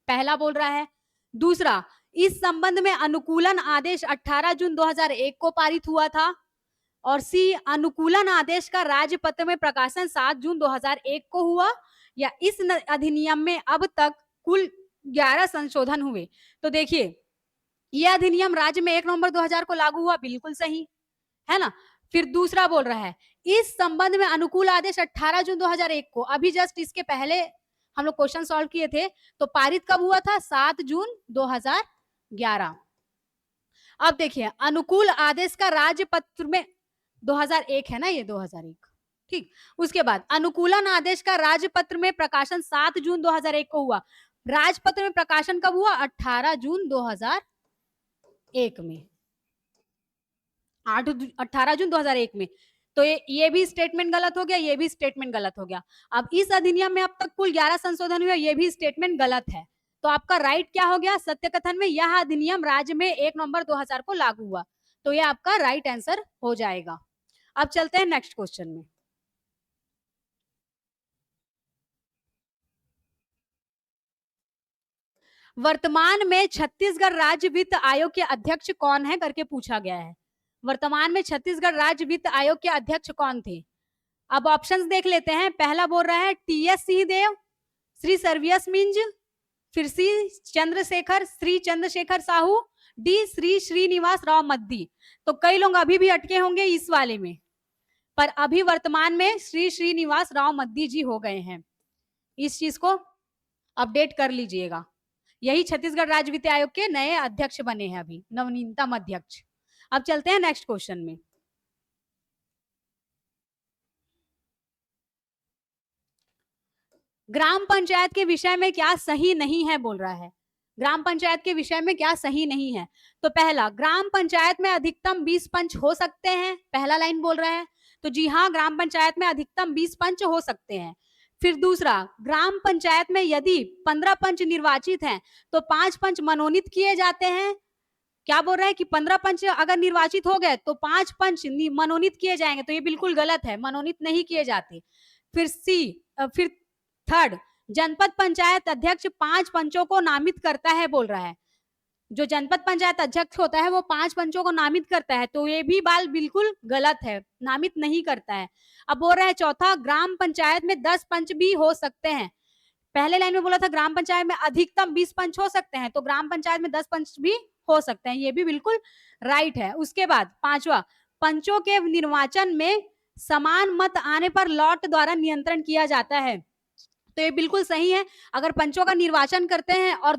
पहला बोल रहा है। दूसरा, इस संबंध में अनुकूलन आदेश 18 जून 2001 को पारित हुआ था। और सी, अनुकूलन आदेश का राजपत्र में प्रकाशन 7 जून 2001 को हुआ, या इस अधिनियम में अब तक कुल 11 संशोधन हुए। तो देखिए, यह अधिनियम राज्य में 1 नवंबर 2000 को लागू हुआ, बिल्कुल सही है ना। फिर दूसरा बोल रहा है, इस संबंध में अनुकूल आदेश 18 जून 2001 को, अभी जस्ट इसके पहले हम लोग क्वेश्चन सॉल्व किए थे, तो पारित कब हुआ था? 7 जून 2011। अब देखिए, अनुकूल आदेश का राजपत्र में 2001 है ना, ये 2001, ठीक। उसके बाद अनुकूलन आदेश का राजपत्र में प्रकाशन 7 जून 2001 को हुआ। राजपत्र में प्रकाशन कब हुआ? 18 जून 2001 में, 18 जून 2001 में। तो ये भी स्टेटमेंट गलत हो गया, ये भी स्टेटमेंट गलत हो गया। अब इस अधिनियम में अब तक कुल 11 संशोधन हुए, ये भी स्टेटमेंट गलत है। तो आपका राइट क्या हो गया? सत्य कथन में यह अधिनियम राज्य में 1 नवंबर 2000 को लागू हुआ। तो ये आपका राइट आंसर हो जाएगा। अब चलते हैं नेक्स्ट क्वेश्चन में। वर्तमान में छत्तीसगढ़ राज्य वित्त आयोग के अध्यक्ष कौन है करके पूछा गया है। वर्तमान में छत्तीसगढ़ राज्य वित्त आयोग के अध्यक्ष कौन थे? अब ऑप्शंस देख लेते हैं। पहला बोल रहा है टी.एस. सिंहदेव, श्री सर्वियस मिंज, फिर श्री चंद्रशेखर साहू, डी श्री श्रीनिवास राव मद्दी। तो कई लोग अभी भी अटके होंगे इस वाले में, पर अभी वर्तमान में श्री श्रीनिवास राव मद्दी जी हो गए हैं। इस चीज को अपडेट कर लीजिएगा। यही छत्तीसगढ़ राज्य वित्त आयोग के नए अध्यक्ष बने हैं, अभी नवनीतम अध्यक्ष। अब चलते हैं नेक्स्ट क्वेश्चन में। ग्राम पंचायत के विषय में क्या सही नहीं है बोल रहा है। ग्राम पंचायत के विषय में क्या सही नहीं है? तो पहला, ग्राम पंचायत में अधिकतम 20 पंच हो सकते हैं, पहला लाइन बोल रहा है। तो जी हाँ, ग्राम पंचायत में अधिकतम 20 पंच हो सकते हैं। फिर दूसरा, ग्राम पंचायत में यदि 15 पंच निर्वाचित हैं तो 5 पंच मनोनीत किए जाते हैं। क्या बोल रहा है कि 15 पंच अगर निर्वाचित हो गए तो 5 पंच मनोनीत किए जाएंगे। तो ये बिल्कुल गलत है, मनोनीत नहीं किए जाते। फिर थर्ड, जनपद पंचायत अध्यक्ष 5 पंचों को नामित करता है बोल रहा है। जो जनपद पंचायत अध्यक्ष होता है वो 5 पंचों को नामित करता है। तो ये भी बाल बिल्कुल गलत है, नामित नहीं करता है। अब बोल रहा है चौथा, ग्राम पंचायत में 10 पंच भी हो सकते हैं। पहले लाइन में बोला था ग्राम पंचायत में अधिकतम 20 पंच हो सकते हैं, तो ग्राम पंचायत में 10 पंच भी हो सकते हैं। ये भी बिल्कुल राइट है। उसके बाद पांचवा, पंचों के निर्वाचन में समान मत आने पर लॉट द्वारा नियंत्रण किया जाता है। तो ये बिल्कुल सही है। अगर पंचों का निर्वाचन करते हैं और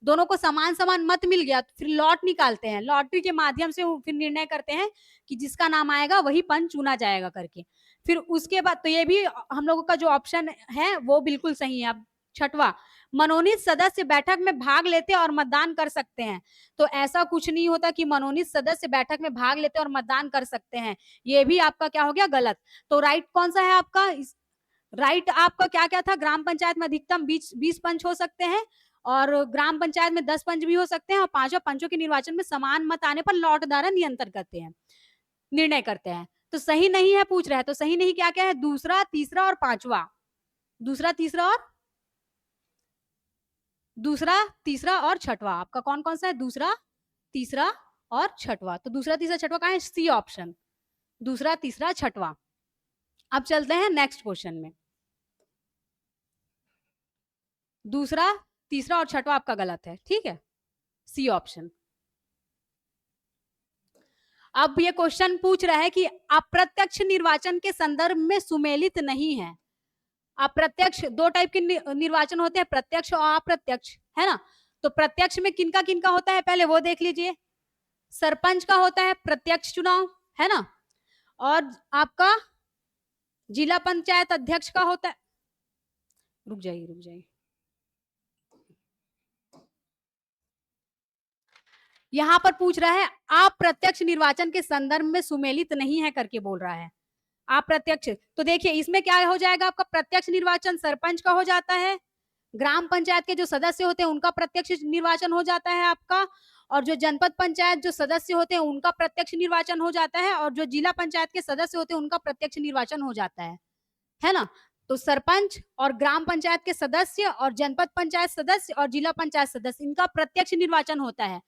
दोनों को समान समान मत मिल गया तो फिर लॉट निकालते हैं, लॉटरी के माध्यम से फिर निर्णय करते हैं कि जिसका नाम आएगा वही पंच चुना जाएगा करके। फिर उसके बाद तो ये भी हम लोगों का जो ऑप्शन है वो बिल्कुल सही है। अब छठवा, मनोनीत सदस्य बैठक में भाग लेते और मतदान कर सकते हैं। तो ऐसा कुछ नहीं होता कि मनोनीत सदस्य बैठक में भाग लेते और मतदान कर सकते हैं। ये भी आपका क्या हो गया? गलत। तो राइट कौन सा है आपका? राइट आपका क्या क्या था? ग्राम पंचायत में अधिकतम 20 पंच हो सकते हैं और ग्राम पंचायत में 10 पंच भी हो सकते हैं, और पांचवा, पंचों के निर्वाचन में समान मत आने पर लॉट द्वारा नियंत्रण करते हैं, निर्णय करते हैं। तो सही नहीं है पूछ रहा है। तो सही नहीं क्या क्या है? दूसरा, तीसरा और पांचवा। दूसरा, तीसरा और छठवा। आपका कौन कौन सा है? दूसरा, तीसरा और छठवा। तो दूसरा, तीसरा, छठवा कहाँ है? सी ऑप्शन, दूसरा, तीसरा, छठवा। अब चलते हैं नेक्स्ट क्वेश्चन में। दूसरा, तीसरा और छठवा आपका गलत है, ठीक है, सी ऑप्शन। अब ये क्वेश्चन पूछ रहा है कि अप्रत्यक्ष निर्वाचन के संदर्भ में सुमेलित नहीं है। अप्रत्यक्ष, दो टाइप के निर्वाचन होते हैं, प्रत्यक्ष और अप्रत्यक्ष, है ना। तो प्रत्यक्ष में किनका किनका होता है पहले वो देख लीजिए। सरपंच का होता है प्रत्यक्ष चुनाव, है ना, और आपका जिला पंचायत अध्यक्ष का होता है, रुक जाइए, यहां पर पूछ रहा है अप्रत्यक्ष निर्वाचन के संदर्भ में सुमेलित नहीं है करके बोल रहा है। अप्रत्यक्ष, तो देखिए इसमें क्या हो जाएगा आपका? प्रत्यक्ष निर्वाचन सरपंच का हो जाता है, ग्राम पंचायत के जो सदस्य होते हैं उनका प्रत्यक्ष निर्वाचन हो जाता है आपका, और जो जनपद पंचायत जो सदस्य होते हैं उनका प्रत्यक्ष निर्वाचन हो जाता है, और जो जिला पंचायत के सदस्य होते हैं उनका प्रत्यक्ष निर्वाचन हो जाता है ना। तो सरपंच और ग्राम पंचायत के सदस्य और जनपद पंचायत सदस्य और जिला पंचायत सदस्य, इनका प्रत्यक्ष निर्वाचन होता है।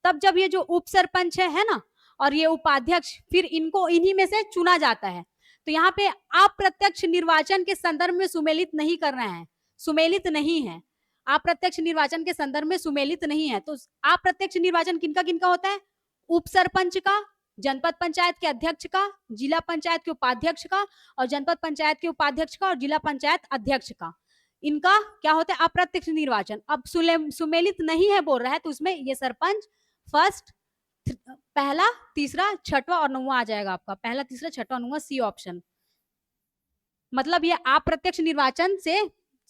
तब जब ये जो उप सरपंच है ना, और ये उपाध्यक्ष, फिर इनको इन्हीं में से चुना जाता है। तो यहाँ पे अप्रत्यक्ष निर्वाचन के संदर्भ में सुमेलित नहीं करना है, सुमेलित नहीं है, अप्रत्यक्ष निर्वाचन के संदर्भ में सुमेलित नहीं है। तो अप्रत्यक्ष निर्वाचन किनका किनका होता है? उप सरपंच का, जनपद पंचायत के अध्यक्ष का, जिला पंचायत के उपाध्यक्ष का, और जनपद पंचायत के उपाध्यक्ष का, और जिला पंचायत अध्यक्ष का। इनका क्या होता है? अप्रत्यक्ष निर्वाचन। अब सुमेलित नहीं है बोल रहा है, तो उसमें ये सरपंच फर्स्ट, पहला, तीसरा, छठवां और नौवां आ जाएगा आपका। पहला, तीसरा, छठवां, नौवां, सी ऑप्शन। मतलब ये अप्रत्यक्ष निर्वाचन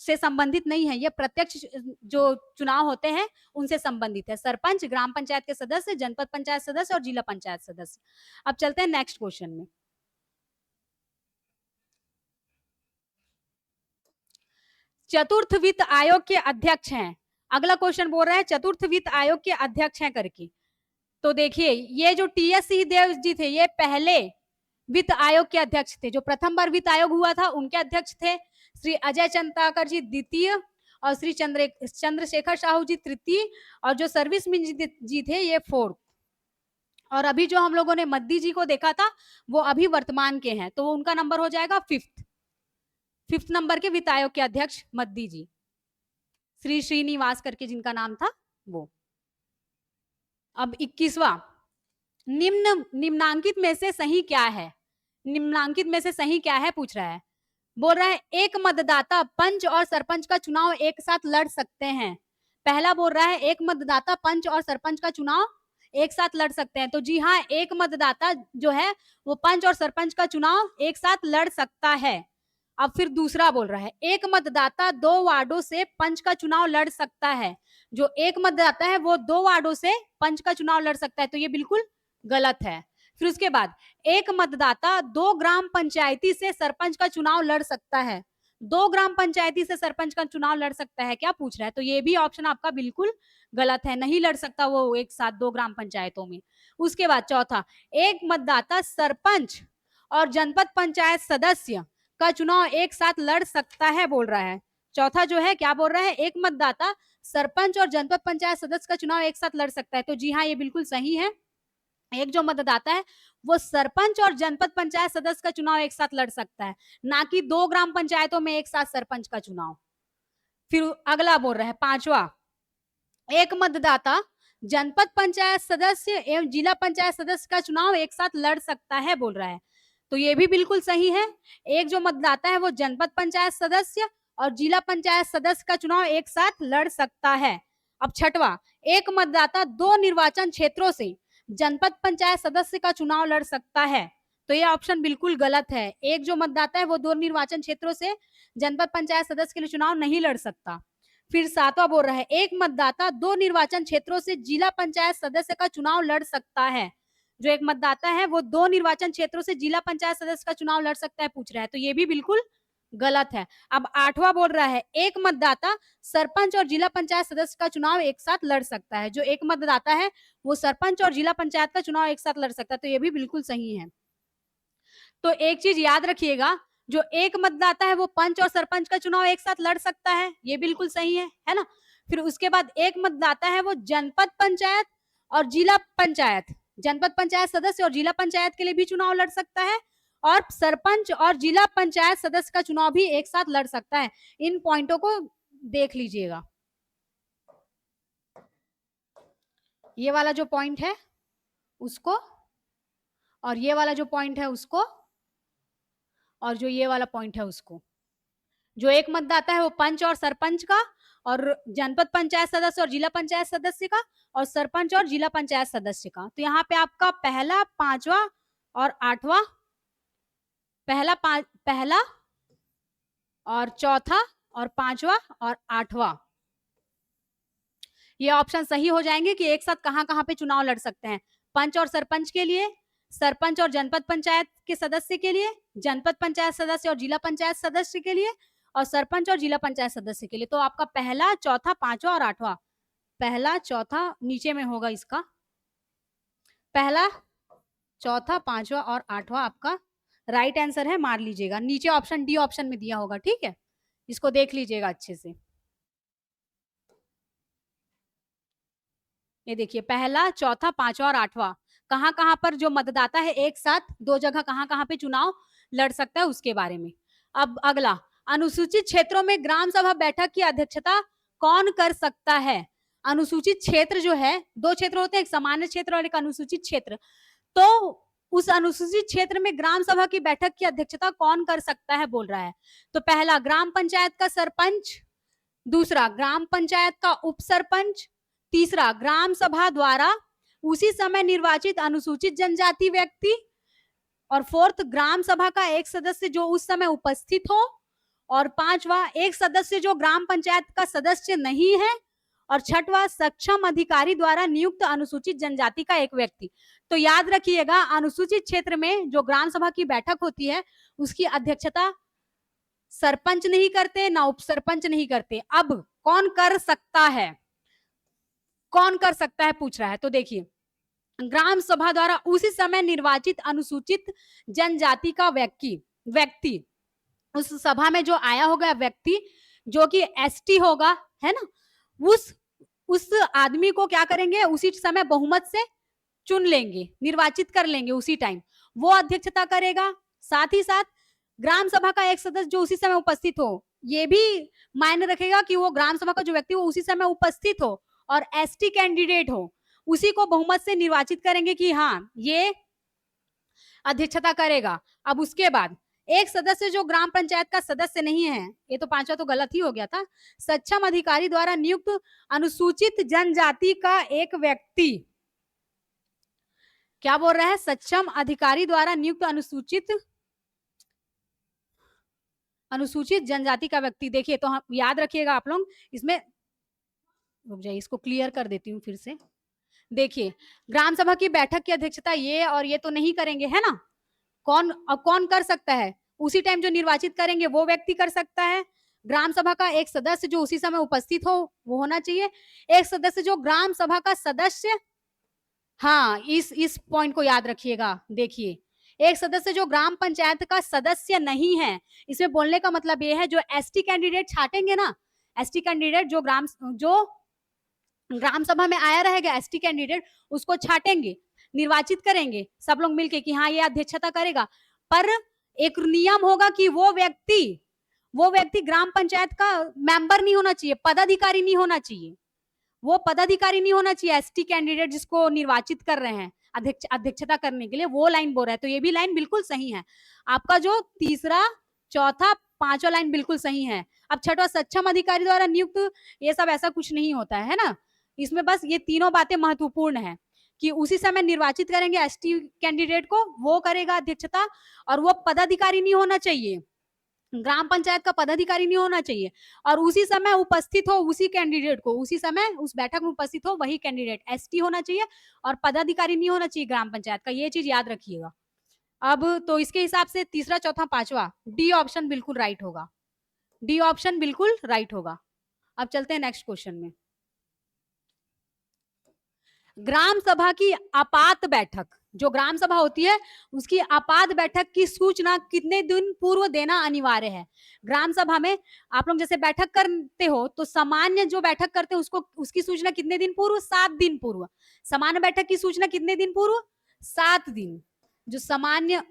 से संबंधित नहीं है, ये प्रत्यक्ष जो चुनाव होते हैं उनसे संबंधित है। सरपंच, ग्राम पंचायत के सदस्य, जनपद पंचायत सदस्य और जिला पंचायत सदस्य। अब चलते हैं नेक्स्ट क्वेश्चन में। चतुर्थ वित्त आयोग के अध्यक्ष हैं। अगला क्वेश्चन बोल रहा है चतुर्थ वित्त आयोग के अध्यक्ष हैं करके। तो देखिए, ये जो टी.एस. सिंहदेव जी थे, ये पहले वित्त आयोग के अध्यक्ष थे। जो प्रथम बार वित्त आयोग हुआ था उनके अध्यक्ष थे श्री अजय चंद्राकर जी द्वितीय, और श्री चंद्रशेखर साहू जी तृतीय, और जो सर्विस जी थे ये फोर्थ। और अभी जो हम लोगों ने मद्दी जी को देखा था वो अभी वर्तमान के हैं, तो उनका नंबर हो जाएगा फिफ्थ नंबर के वित्त आयोग के अध्यक्ष मद्दी जी, श्री श्रीनिवास करके जिनका नाम था वो। अब 21वां, निम्नांकित में से सही क्या है? निम्नांकित में से सही क्या है पूछ रहा है। बोल रहा है एक मतदाता पंच और सरपंच का चुनाव एक साथ लड़ सकते हैं। पहला बोल रहा है एक मतदाता पंच और सरपंच का चुनाव एक साथ लड़ सकते हैं। तो जी हाँ, एक मतदाता जो है वो पंच और सरपंच का चुनाव एक साथ लड़ सकता है। अब फिर दूसरा बोल रहा है एक मतदाता 2 वार्डों से पंच का चुनाव लड़ सकता है। जो एक मतदाता है वो 2 वार्डों से पंच का चुनाव लड़ सकता है, तो ये बिल्कुल गलत है। फिर उसके बाद एक मतदाता 2 ग्राम पंचायती से सरपंच का चुनाव लड़ सकता है। 2 ग्राम पंचायती से सरपंच का चुनाव लड़ सकता है क्या पूछ रहा है? तो ये भी ऑप्शन आपका बिल्कुल गलत है, नहीं लड़ सकता वो एक साथ 2 ग्राम पंचायतों में। उसके बाद चौथा, एक मतदाता सरपंच और जनपद पंचायत सदस्य का चुनाव एक साथ लड़ सकता है बोल रहा है। चौथा जो है क्या बोल रहा है? एक मतदाता सरपंच और जनपद पंचायत सदस्य का चुनाव एक साथ लड़ सकता है। तो जी हाँ, ये बिल्कुल सही है। एक जो मतदाता है वो सरपंच और जनपद पंचायत सदस्य का चुनाव एक साथ लड़ सकता है, ना कि 2 ग्राम पंचायतों में एक साथ सरपंच का चुनाव। फिर अगला बोल रहा है 5वां, एक मतदाता जनपद पंचायत सदस्य एवं जिला पंचायत सदस्य का चुनाव एक साथ लड़ सकता है बोल रहा है। तो ये भी बिल्कुल सही है। एक जो मतदाता है वो जनपद पंचायत सदस्य और जिला पंचायत सदस्य का चुनाव एक साथ लड़ सकता है। अब छठवां, एक मतदाता 2 निर्वाचन क्षेत्रों से जनपद पंचायत सदस्य का चुनाव लड़ सकता है। तो ये ऑप्शन बिल्कुल गलत है। एक जो मतदाता है वो 2 निर्वाचन क्षेत्रों से जनपद पंचायत सदस्य के लिए चुनाव नहीं लड़ सकता। फिर 7वां बोल रहा है एक मतदाता 2 निर्वाचन क्षेत्रों से जिला पंचायत सदस्य का चुनाव लड़ सकता है। जो एक मतदाता है वो 2 निर्वाचन क्षेत्रों से जिला पंचायत सदस्य का चुनाव लड़ सकता है पूछ रहा है, तो ये भी बिल्कुल गलत है। अब 8वां बोल रहा है एक मतदाता सरपंच और जिला पंचायत सदस्य का चुनाव एक साथ लड़ सकता है। जो एक मतदाता है वो सरपंच और जिला पंचायत का चुनाव एक साथ लड़ सकता है, तो ये भी बिल्कुल सही है। तो एक चीज याद रखिएगा, जो एक मतदाता है वो पंच और सरपंच का चुनाव एक साथ लड़ सकता है, ये बिल्कुल सही है ना। फिर उसके बाद एक मतदाता है वो जनपद पंचायत और जिला पंचायत, जनपद पंचायत सदस्य और जिला पंचायत के लिए भी चुनाव लड़ सकता है, और सरपंच और जिला पंचायत सदस्य का चुनाव भी एक साथ लड़ सकता है। इन पॉइंटों को देख लीजिएगा। ये वाला जो पॉइंट है उसको, और ये वाला जो पॉइंट है उसको, और जो ये वाला पॉइंट है उसको। जो एक मतदाता है वो पंच और सरपंच का, और जनपद पंचायत सदस्य और जिला पंचायत सदस्य का, और सरपंच और जिला पंचायत सदस्य का। तो यहाँ पे आपका पहला, 5वां और 8वां, पहला और चौथा और 5वां और 8वां, ये ऑप्शन सही हो जाएंगे कि एक साथ कहां कहां पे चुनाव लड़ सकते हैं। पंच और सरपंच के लिए, सरपंच और जनपद पंचायत के सदस्य के लिए, जनपद पंचायत सदस्य और जिला पंचायत सदस्य के लिए, और सरपंच और जिला पंचायत सदस्य के लिए। तो आपका पहला, चौथा, पांचवा और आठवां, पहला, चौथा नीचे में होगा इसका, पहला, चौथा, पांचवा और आठवां आपका राइट आंसर है, मार लीजिएगा। नीचे ऑप्शन डी ऑप्शन में दिया होगा, ठीक है, इसको देख लीजिएगा अच्छे से। ये देखिए पहला, चौथा, पांचवा और आठवां कहाँ कहाँ पर जो मतदाता है एक साथ दो जगह कहाँ कहाँ पे चुनाव लड़ सकता है उसके बारे में। अब अगला, अनुसूचित क्षेत्रों में ग्राम सभा बैठक की अध्यक्षता कौन कर सकता है? अनुसूचित क्षेत्र जो है, दो क्षेत्र होते हैं, एक सामान्य क्षेत्र और एक अनुसूचित क्षेत्र। तो उस अनुसूचित क्षेत्र में ग्राम सभा की बैठक की अध्यक्षता कौन कर सकता है बोल रहा है। तो पहला, ग्राम पंचायत का सरपंच, दूसरा ग्राम पंचायत का उप सरपंच, तीसरा ग्राम सभा द्वारा उसी समय निर्वाचित अनुसूचित जनजाति व्यक्ति, और फोर्थ ग्राम सभा का एक सदस्य जो उस समय उपस्थित हो, और पांचवा एक सदस्य जो ग्राम पंचायत का सदस्य नहीं है, और छठवा सक्षम अधिकारी द्वारा नियुक्त अनुसूचित जनजाति का एक व्यक्ति। तो याद रखिएगा, अनुसूचित क्षेत्र में जो ग्राम सभा की बैठक होती है उसकी अध्यक्षता सरपंच नहीं करते, ना उप सरपंच नहीं करते। अब कौन कर सकता है, कौन कर सकता है पूछ रहा है। तो देखिए, ग्राम सभा द्वारा उसी समय निर्वाचित अनुसूचित जनजाति का व्यक्ति उस सभा में जो आया होगा व्यक्ति, जो कि एसटी होगा, है ना, उस आदमी को क्या करेंगे, उसी समय बहुमत से चुन लेंगे, निर्वाचित कर लेंगे उसी टाइम, वो अध्यक्षता करेगा। साथ ही साथ ग्राम सभा का एक सदस्य जो उसी समय उपस्थित हो, ये भी मायने रखेगा कि वो ग्राम सभा का जो व्यक्ति वो उसी समय उपस्थित हो और एसटी कैंडिडेट हो, उसी को बहुमत से निर्वाचित करेंगे कि हाँ ये अध्यक्षता करेगा। अब उसके बाद एक सदस्य जो ग्राम पंचायत का सदस्य नहीं है, ये तो पांचवा तो गलत ही हो गया था, सक्षम अधिकारी द्वारा नियुक्त अनुसूचित जनजाति का एक व्यक्ति, क्या बोल रहा है, सक्षम अधिकारी द्वारा नियुक्त अनुसूचित जनजाति का व्यक्ति। देखिए तो हम याद रखिएगा आप लोग, इसमें रुक जाइए, इसको क्लियर कर देती हूँ फिर से। देखिए ग्राम सभा की बैठक की अध्यक्षता ये और ये तो नहीं करेंगे, है ना, कौन कर सकता है, उसी टाइम जो निर्वाचित करेंगे वो व्यक्ति कर सकता है। ग्राम सभा का एक सदस्य जो उसी समय उपस्थित हो वो होना चाहिए, एक सदस्य जो ग्राम सभा का सदस्य, हाँ इस पॉइंट को याद रखिएगा। देखिए एक सदस्य जो ग्राम पंचायत का सदस्य नहीं है, इसमें बोलने का मतलब ये है जो एसटी कैंडिडेट छाटेंगे ना, एसटी कैंडिडेट जो ग्राम सभा में आया रहेगा, एसटी कैंडिडेट उसको छाटेंगे, निर्वाचित करेंगे सब लोग मिलके कि हाँ ये अध्यक्षता करेगा। पर एक नियम होगा कि वो व्यक्ति ग्राम पंचायत का मेंबर नहीं होना चाहिए, पदाधिकारी नहीं होना चाहिए, वो पदाधिकारी नहीं होना चाहिए। एसटी कैंडिडेट जिसको निर्वाचित कर रहे हैं अध्यक्षता करने के लिए, वो लाइन बोल रहा है। तो ये भी लाइन बिल्कुल सही है, आपका जो तीसरा, चौथा, पांचवा लाइन बिल्कुल सही है। अब छठवा, सक्षम अधिकारी द्वारा नियुक्त, ये सब ऐसा कुछ नहीं होता है ना, इसमें बस ये तीनों बातें महत्वपूर्ण है कि उसी समय निर्वाचित करेंगे एसटी कैंडिडेट को, वो करेगा अध्यक्षता, और वो पदाधिकारी नहीं होना चाहिए, ग्राम पंचायत का पदाधिकारी नहीं होना चाहिए, और उसी समय उपस्थित हो उसी कैंडिडेट को, उसी समय उस बैठक में उपस्थित हो वही कैंडिडेट एसटी होना चाहिए, और पदाधिकारी नहीं होना चाहिए ग्राम पंचायत का, ये चीज याद रखिएगा। अब तो इसके हिसाब से तीसरा, चौथा, पांचवा, डी ऑप्शन बिल्कुल राइट होगा, डी ऑप्शन बिल्कुल राइट होगा। अब चलते हैं नेक्स्ट क्वेश्चन में। ग्राम सभा की आपात बैठक, जो ग्राम सभा होती है उसकी आपात बैठक की सूचना कितने दिन पूर्व देना अनिवार्य है। ग्राम सभा में आप लोग जैसे बैठक करते हो तो सामान्य जो बैठक करते हैं उसको, उसकी सूचना कितने दिन पूर्व, 7 दिन पूर्व। सामान्य बैठक की सूचना कितने दिन पूर्व, 7 दिन। जो सामान्य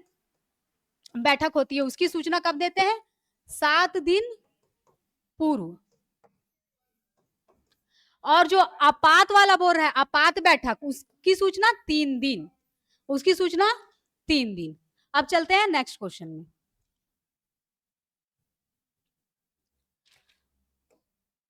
बैठक होती है उसकी सूचना कब देते हैं, 7 दिन पूर्व। और जो आपात वाला बोल रहा है, आपात बैठक, उसकी सूचना 3 दिन, उसकी सूचना 3 दिन। अब चलते हैं नेक्स्ट क्वेश्चन में।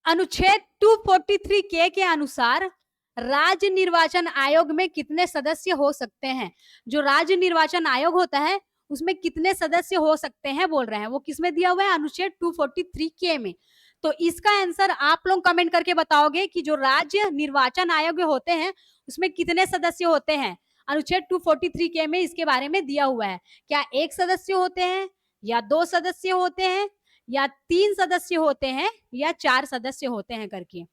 अनुच्छेद 243 के अनुसार राज्य निर्वाचन आयोग में कितने सदस्य हो सकते हैं। जो राज्य निर्वाचन आयोग होता है उसमें कितने सदस्य हो सकते हैं बोल रहे हैं, वो किसमें दिया हुआ है, अनुच्छेद 243 के में। तो इसका आंसर आप लोग कमेंट करके बताओगे कि जो राज्य निर्वाचन आयोग होते हैं उसमें कितने सदस्य होते हैं। अनुच्छेद 243 के में इसके बारे में दिया हुआ है, क्या 1 सदस्य होते हैं या 2 सदस्य होते हैं या 3 सदस्य होते हैं या 4 सदस्य होते हैं करके।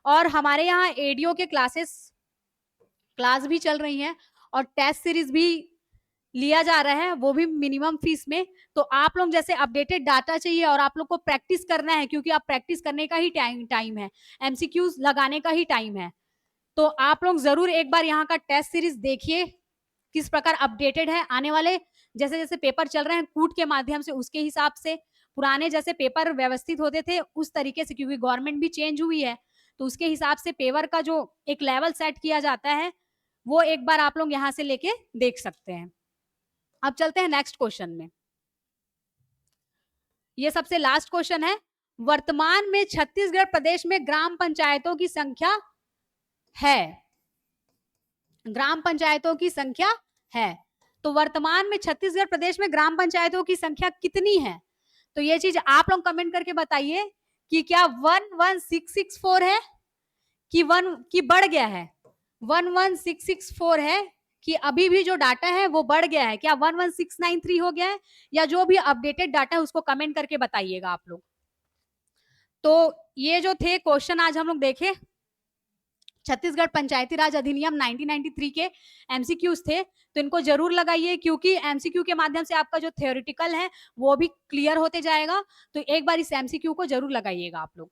और हमारे यहाँ एडीओ के क्लास भी चल रही हैं और टेस्ट सीरीज भी लिया जा रहा है, वो भी मिनिमम फीस में। तो आप लोग जैसे अपडेटेड डाटा चाहिए और आप लोग को प्रैक्टिस करना है, क्योंकि आप प्रैक्टिस करने का ही टाइम है, एमसीक्यूज लगाने का ही टाइम है। तो आप लोग जरूर एक बार यहाँ का टेस्ट सीरीज देखिए किस प्रकार अपडेटेड है। आने वाले जैसे जैसे पेपर चल रहे हैं कूट के माध्यम से, उसके हिसाब से पुराने जैसे पेपर व्यवस्थित होते थे उस तरीके से, क्योंकि गवर्नमेंट भी चेंज हुई है तो उसके हिसाब से पेपर का जो एक लेवल सेट किया जाता है वो एक बार आप लोग यहाँ से लेके देख सकते हैं। अब चलते हैं नेक्स्ट क्वेश्चन में। ये सबसे लास्ट क्वेश्चन है, वर्तमान में छत्तीसगढ़ प्रदेश में ग्राम पंचायतों की संख्या है, ग्राम पंचायतों की संख्या है, तो वर्तमान में छत्तीसगढ़ प्रदेश में ग्राम पंचायतों की संख्या कितनी है? तो ये चीज आप लोग कमेंट करके बताइए कि क्या 11664 है कि बढ़ गया है, 11664 है कि अभी भी जो डाटा है वो बढ़ गया है, क्या 11693 हो गया है, या जो भी अपडेटेड डाटा है उसको कमेंट करके बताइएगा आप लोग। तो ये जो थे क्वेश्चन आज हम लोग देखे, छत्तीसगढ़ पंचायती राज अधिनियम 1993 के एमसीक्यूज थे, तो इनको जरूर लगाइए क्योंकि एमसीक्यू के माध्यम से आपका जो थ्योरेटिकल है वो भी क्लियर होते जाएगा। तो एक बार इस एमसीक्यू को जरूर लगाइएगा आप लोग।